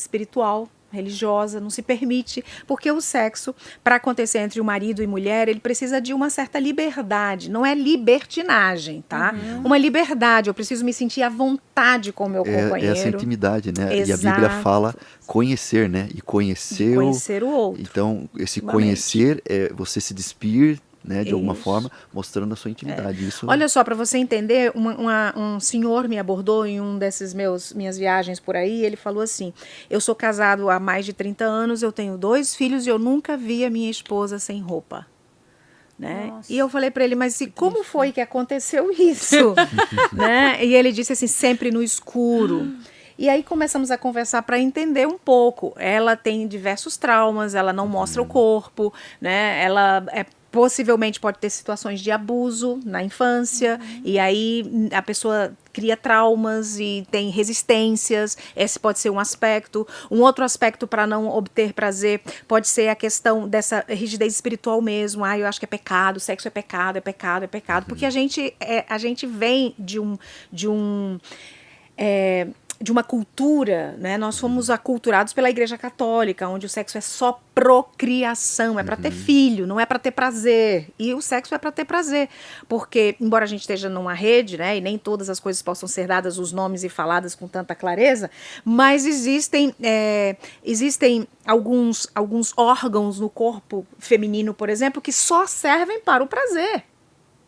espiritual. religiosa, não se permite, porque o sexo, para acontecer entre o marido e mulher, ele precisa de uma certa liberdade, não é libertinagem, tá? Uma liberdade, eu preciso me sentir à vontade com o meu É companheiro. essa intimidade, né? E a Exato. Bíblia fala conhecer, né? E conhecer, Conhecer o outro. Então, esse Intimamente. conhecer é você se despir, né? De alguma Isso. forma, mostrando a sua intimidade. Isso Olha só, para você entender, um senhor me abordou em um desses minhas viagens por aí, ele falou assim, eu sou casado há mais de 30 anos, eu tenho 2 filhos e eu nunca vi a minha esposa sem roupa. Né? Nossa. E eu falei para ele, mas como foi que aconteceu isso? Né? E ele disse assim, sempre no escuro. E aí começamos a conversar para entender um pouco. Ela tem diversos traumas, ela não mostra o corpo, né? Ela possivelmente pode ter situações de abuso na infância, e aí a pessoa cria traumas e tem resistências. Esse pode ser um aspecto. Um outro aspecto para não obter prazer pode ser a questão dessa rigidez espiritual mesmo. Eu acho que é pecado, sexo é pecado, é pecado, é pecado. Porque a gente vem de uma cultura, né? Nós fomos aculturados pela Igreja Católica, onde o sexo é só procriação, é para ter filho, não é para ter prazer. E o sexo é para ter prazer, porque embora a gente esteja numa rede, né, e nem todas as coisas possam ser dadas os nomes e faladas com tanta clareza, mas existem alguns órgãos no corpo feminino, por exemplo, que só servem para o prazer.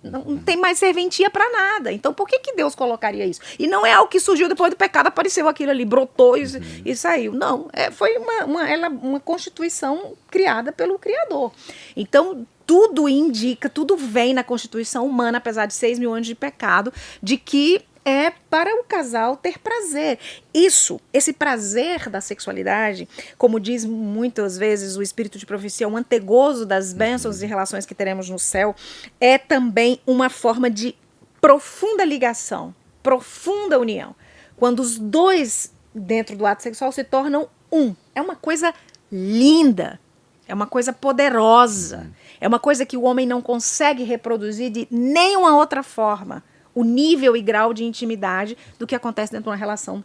Não tem mais serventia para nada. Então, por que Deus colocaria isso? E não é algo que surgiu depois do pecado, apareceu aquilo ali, brotou e saiu. Não, foi uma constituição criada pelo Criador. Então, tudo indica, tudo vem na constituição humana, apesar de 6.000 anos de pecado, de que é para o casal ter prazer. Esse prazer da sexualidade, como diz muitas vezes o espírito de profecia, um antegozo das bênçãos e relações que teremos no céu, é também uma forma de profunda ligação, profunda união. Quando os dois dentro do ato sexual se tornam um. É uma coisa linda, é uma coisa poderosa, é uma coisa que o homem não consegue reproduzir de nenhuma outra forma. O nível e grau de intimidade do que acontece dentro de uma relação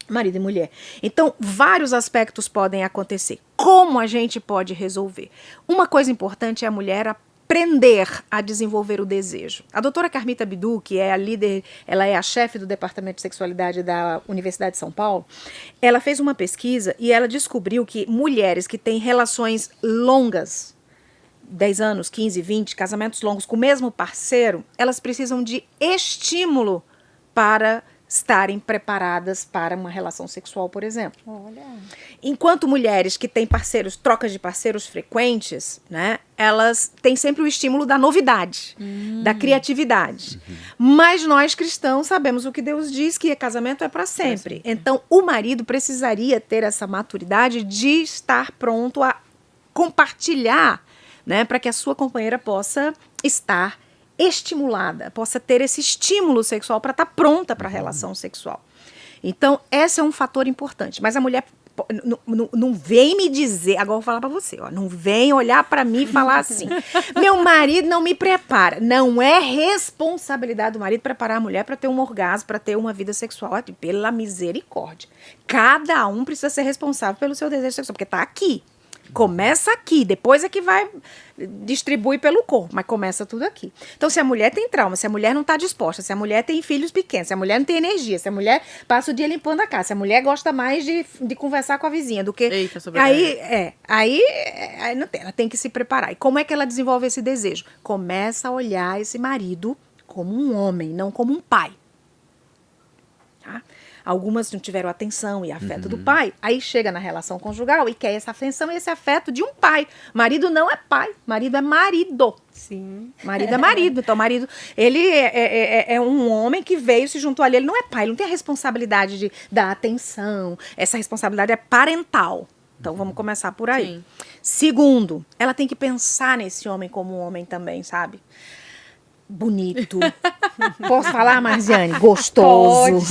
marido e mulher. Então, vários aspectos podem acontecer. Como a gente pode resolver? Uma coisa importante é a mulher aprender a desenvolver o desejo. A doutora Carmita Bidu, que é a líder, ela é a chefe do Departamento de Sexualidade da Universidade de São Paulo, ela fez uma pesquisa e ela descobriu que mulheres que têm relações longas, 10 anos, 15, 20, casamentos longos com o mesmo parceiro, elas precisam de estímulo para estarem preparadas para uma relação sexual, por exemplo. Olha. Enquanto mulheres que têm trocas de parceiros frequentes, né, elas têm sempre o estímulo da novidade, da criatividade. Mas nós cristãos sabemos o que Deus diz, que casamento é para sempre. Então, o marido precisaria ter essa maturidade de estar pronto a compartilhar, né, para que a sua companheira possa estar estimulada, possa ter esse estímulo sexual para estar pronta para a relação sexual. Então, esse é um fator importante. Mas a mulher não vem me dizer, agora eu vou falar para você, não vem olhar para mim e falar assim, meu marido não me prepara. Não é responsabilidade do marido preparar a mulher para ter um orgasmo, para ter uma vida sexual. Pela misericórdia. Cada um precisa ser responsável pelo seu desejo sexual, porque está aqui. Começa aqui, depois é que vai distribui pelo corpo, mas começa tudo aqui. Então, se a mulher tem trauma, se a mulher não está disposta, se a mulher tem filhos pequenos, se a mulher não tem energia, se a mulher passa o dia limpando a casa, se a mulher gosta mais de conversar com a vizinha do que... Eita, aí não tem, ela tem que se preparar. E como é que ela desenvolve esse desejo? Começa a olhar esse marido como um homem, não como um pai. Tá? Algumas não tiveram atenção e afeto do pai, aí chega na relação conjugal e quer essa atenção e esse afeto de um pai. Marido não é pai, marido é marido. Sim. Marido é marido. Então, marido, ele é um homem que veio, se juntou ali, ele não é pai, ele não tem a responsabilidade de dar atenção, essa responsabilidade é parental. Então, vamos começar por aí. Sim. Segundo, ela tem que pensar nesse homem como um homem também, sabe? bonito. Posso falar, Marziane? Gostoso.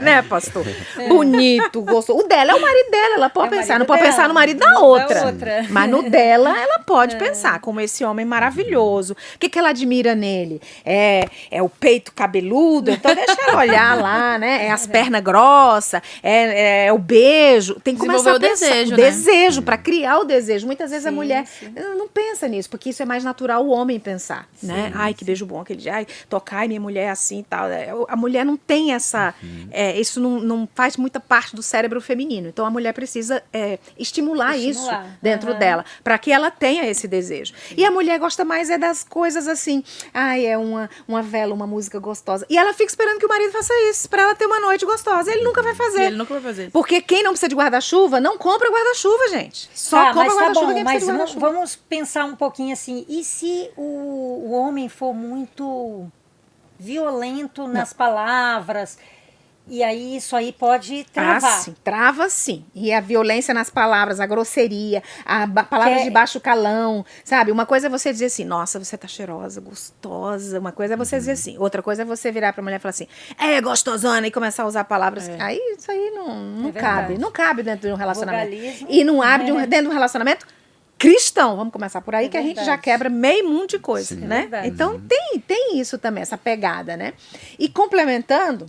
Né, pastor? Bonito, gostoso. O dela é o marido dela, ela pode pensar. Não pode pensar no marido da outra. Mas no dela, ela pode pensar, como esse homem maravilhoso. O que ela admira nele? É o peito cabeludo, então deixa ela olhar lá, né? É as pernas grossas, é o beijo. Tem que começar a pensar. Desejo, o né? desejo, para criar o desejo. Muitas vezes a Sim, mulher sim. não pensa nisso, porque isso é mais natural o homem pensar, né? Ai, que beijo bom aquele dia, ai, tocar, minha mulher é assim e tal. A mulher não tem essa, isso não faz muita parte do cérebro feminino. Então a mulher precisa estimular isso dentro dela, para que ela tenha esse desejo. E a mulher gosta mais das coisas assim, ai, uma vela, uma música gostosa. E ela fica esperando que o marido faça isso, para ela ter uma noite gostosa. Ele nunca vai fazer. Ele nunca vai fazer. Porque quem não precisa de guarda-chuva, não compra guarda-chuva, gente. Só Tá, compra mas tá guarda-chuva bom, quem mas precisa de guarda-chuva. vamos pensar um pouquinho assim, e se o homem for muito violento nas palavras, e aí isso aí pode travar. Sim, trava sim. E a violência nas palavras, a grosseria, palavras de baixo calão, sabe? Uma coisa é você dizer assim, nossa, você tá cheirosa, gostosa. Uma coisa é você dizer assim. Outra coisa é você virar pra mulher e falar assim, gostosona, e começar a usar palavras. Aí isso aí não cabe. Não cabe dentro de um relacionamento. Vocalismo. E não abre dentro de um relacionamento cristão. Vamos começar por aí, que a gente já verdade. quebra meio mundo de coisa, Sim. né? verdade. Então tem isso também, essa pegada, né? E complementando,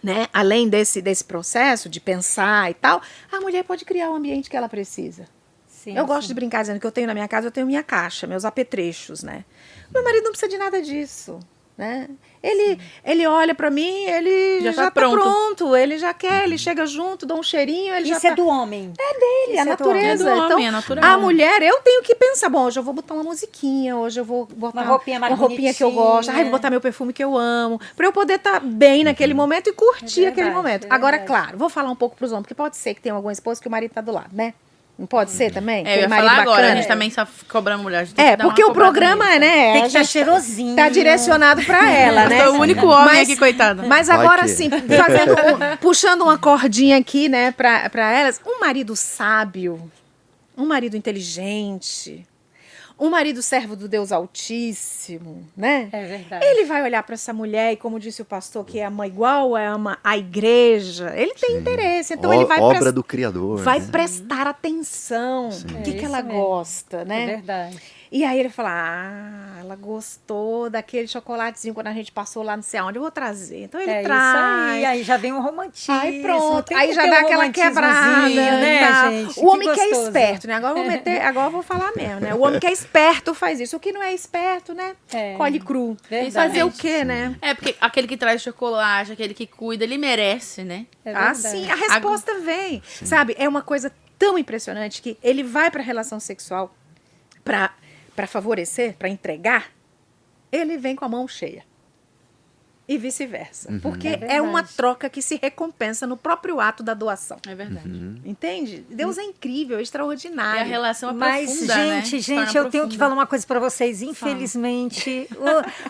né, além desse processo de pensar e tal, a mulher pode criar o ambiente que ela precisa. Sim, Eu gosto sim. de brincar dizendo que eu tenho na minha casa, eu tenho minha caixa, meus apetrechos, né? Meu marido não precisa de nada disso, né? Ele olha pra mim, ele Já já tá tá pronto. pronto, ele já quer, ele chega junto, dá um cheirinho, ele Isso já é tá... do homem. Ele, a Isso é do homem. natureza. É do homem, Então, é natural. a mulher, eu tenho que pensar, bom, hoje eu vou botar uma musiquinha, hoje eu vou botar Uma roupinha mais uma roupinha que eu bonitinha. gosto, ai, vou botar meu perfume que eu amo, pra eu poder estar bem naquele momento e curtir É aquele verdade, momento. é Agora, verdade. claro, vou falar um pouco pros homens, porque pode ser que tenha alguma esposa que o marido tá do lado, né? Não pode ser também? Eu Aquele ia marido falar agora, a bacana. gente também só cobrando mulher. A gente tem que dar Porque uma o cobrada programa, nisso. né? Tem a que estar gente cheirosinho. tá direcionado pra ela, né? Eu sou o único homem Mas- aqui, coitado. Mas Vai agora que- sim, puxando uma cordinha aqui, né, pra elas, um marido sábio, um marido inteligente, um marido servo do Deus Altíssimo, né? É verdade. Ele vai olhar para essa mulher e, como disse o pastor, que ama igual ama a igreja, ele tem interesse, então ele vai Obra do Criador. vai né? prestar atenção o que É ela isso mesmo. gosta, É né? verdade. E aí ele fala, ela gostou daquele chocolatezinho quando a gente passou lá não sei aonde, eu vou trazer. Então ele É traz. isso aí já vem um romantismo. Aí pronto, tem aí que já ter dá um aquela quebrada, romantismozinho, né, tá? gente? O homem que é gostoso. esperto, né? Agora eu vou falar mesmo, né? O homem que é esperto faz isso. O que não é esperto, né? É. Colhe cru. Verdade. Fazer o quê, né? É, porque aquele que traz chocolate, aquele que cuida, ele merece, né? É Ah, verdade. sim, a resposta vem. Sabe, é uma coisa tão impressionante que ele vai para a relação sexual para favorecer, para entregar, ele vem com a mão cheia. E vice-versa. Porque É é, verdade. uma troca que se recompensa no próprio ato da doação. É verdade. Entende? Deus é incrível, é E extraordinário. a relação é Mas, profunda, né? gente, Se torna eu tenho que profunda. falar uma coisa pra vocês. Infelizmente,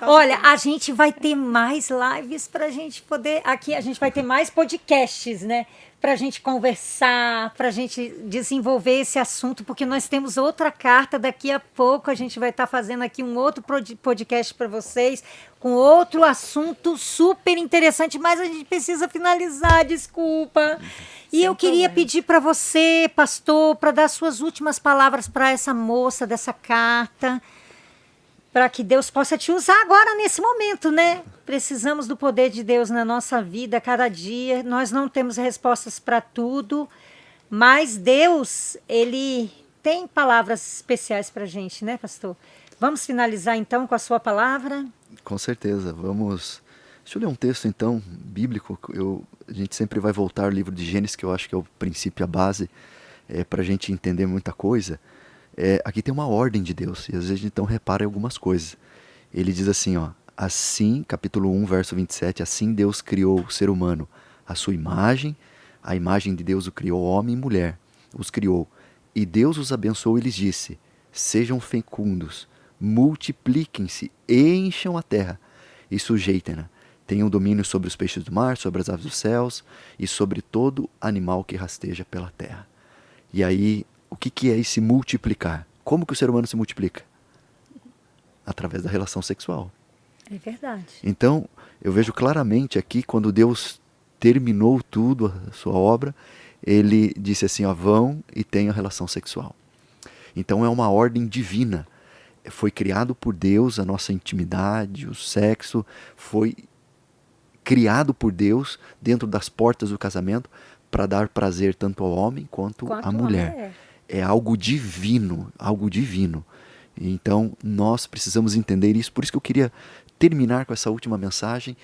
olha, a gente vai ter mais lives pra gente poder. Aqui a gente vai ter mais podcasts, né? Pra gente conversar, pra gente desenvolver esse assunto, porque nós temos outra carta. Daqui a pouco a gente vai estar fazendo aqui um outro podcast para vocês, com outro assunto super interessante, mas a gente precisa finalizar, desculpa. E eu queria pedir para você, pastor, para dar suas últimas palavras para essa moça dessa carta, para que Deus possa te usar agora nesse momento, né? Precisamos do poder de Deus na nossa vida a cada dia. Nós não temos respostas para tudo, mas Deus, ele tem palavras especiais para a gente, né, pastor? Vamos finalizar então com a sua palavra? Com certeza. Vamos. Deixa eu ler um texto então, bíblico. A gente sempre vai voltar ao livro de Gênesis, que eu acho que é o princípio, a base, para a gente entender muita coisa. Aqui tem uma ordem de Deus, e às vezes a gente então repara em algumas coisas. Ele diz assim, ó, assim, capítulo 1, verso 27, assim Deus criou o ser humano, a sua imagem, a imagem de Deus o criou, homem e mulher, os criou. E Deus os abençoou e lhes disse, sejam fecundos, multipliquem-se, encham a terra e sujeitem-na. Tenham domínio sobre os peixes do mar, sobre as aves dos céus e sobre todo animal que rasteja pela terra. E aí, o que é esse multiplicar? Como que o ser humano se multiplica? através da relação sexual. É verdade. Então, eu vejo claramente aqui, quando Deus terminou tudo, a sua obra, ele disse assim, ó, vão e tenham relação sexual. Então é uma ordem divina. Foi criado por Deus a nossa intimidade, o sexo, foi criado por Deus dentro das portas do casamento para dar prazer tanto ao homem quanto à mulher. É algo divino, algo divino. Então nós precisamos entender isso. Por isso que eu queria terminar com essa última mensagem,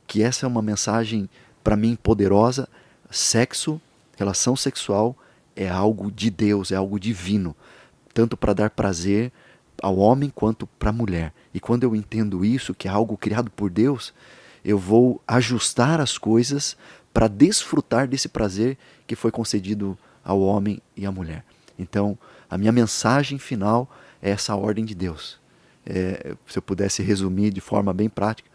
que essa é uma mensagem para mim poderosa. Sexo, relação sexual é algo de Deus, é algo divino, tanto para dar prazer ao homem quanto para a mulher. E quando eu entendo isso, que é algo criado por Deus, eu vou ajustar as coisas para desfrutar desse prazer que foi concedido ao homem e à mulher. Então, a minha mensagem final é essa ordem de Deus. Se eu pudesse resumir de forma bem prática,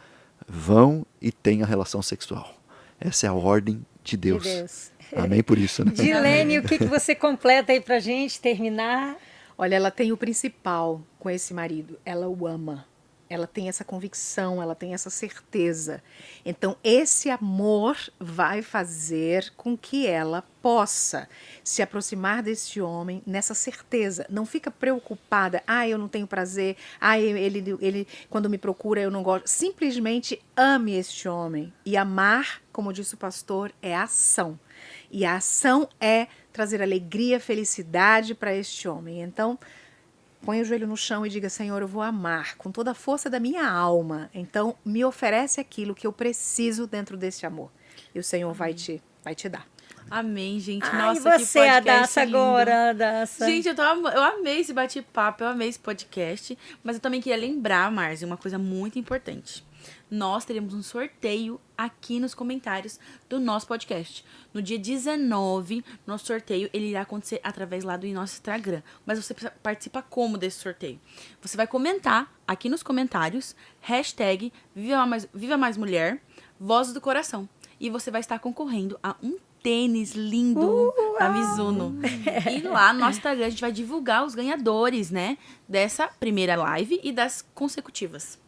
vão e tenham relação sexual. Essa é a ordem de Deus. De Deus. Amém por isso, né? Dilene, o que você completa aí pra gente terminar? Olha, ela tem o principal com esse marido, ela o ama. Ela tem essa convicção, ela tem essa certeza. Então, esse amor vai fazer com que ela possa se aproximar desse homem nessa certeza. Não fica preocupada, eu não tenho prazer, ele quando me procura eu não gosto. Simplesmente ame este homem. E amar, como disse o pastor, é ação. E a ação é trazer alegria, felicidade para este homem. Então, põe o joelho no chão e diga, Senhor, eu vou amar com toda a força da minha alma. Então, me oferece aquilo que eu preciso dentro desse amor. E o Senhor vai te dar. Amém, gente. Nossa, Nossa, e você, que podcast Adassa, lindo. agora, Adassa? Gente, eu amei esse bate-papo, eu amei esse podcast. Mas eu também queria lembrar, Márcia, uma coisa muito importante. Nós teremos um sorteio aqui nos comentários do nosso podcast. No dia 19, nosso sorteio ele irá acontecer através lá do nosso Instagram. Mas você participa como desse sorteio? Você vai comentar aqui nos comentários, hashtag Viva Mais Mulher, Vozes do Coração. E você vai estar concorrendo a um tênis lindo da Mizuno. E lá no nosso Instagram a gente vai divulgar os ganhadores, né? Dessa primeira live e das consecutivas.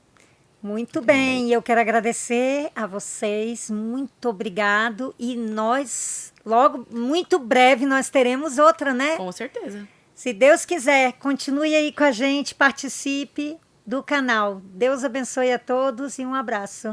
Muito bem, eu quero agradecer a vocês, muito obrigado. E nós, logo, muito breve, nós teremos outra, né? Com certeza. Se Deus quiser, continue aí com a gente, participe do canal. Deus abençoe a todos e um abraço.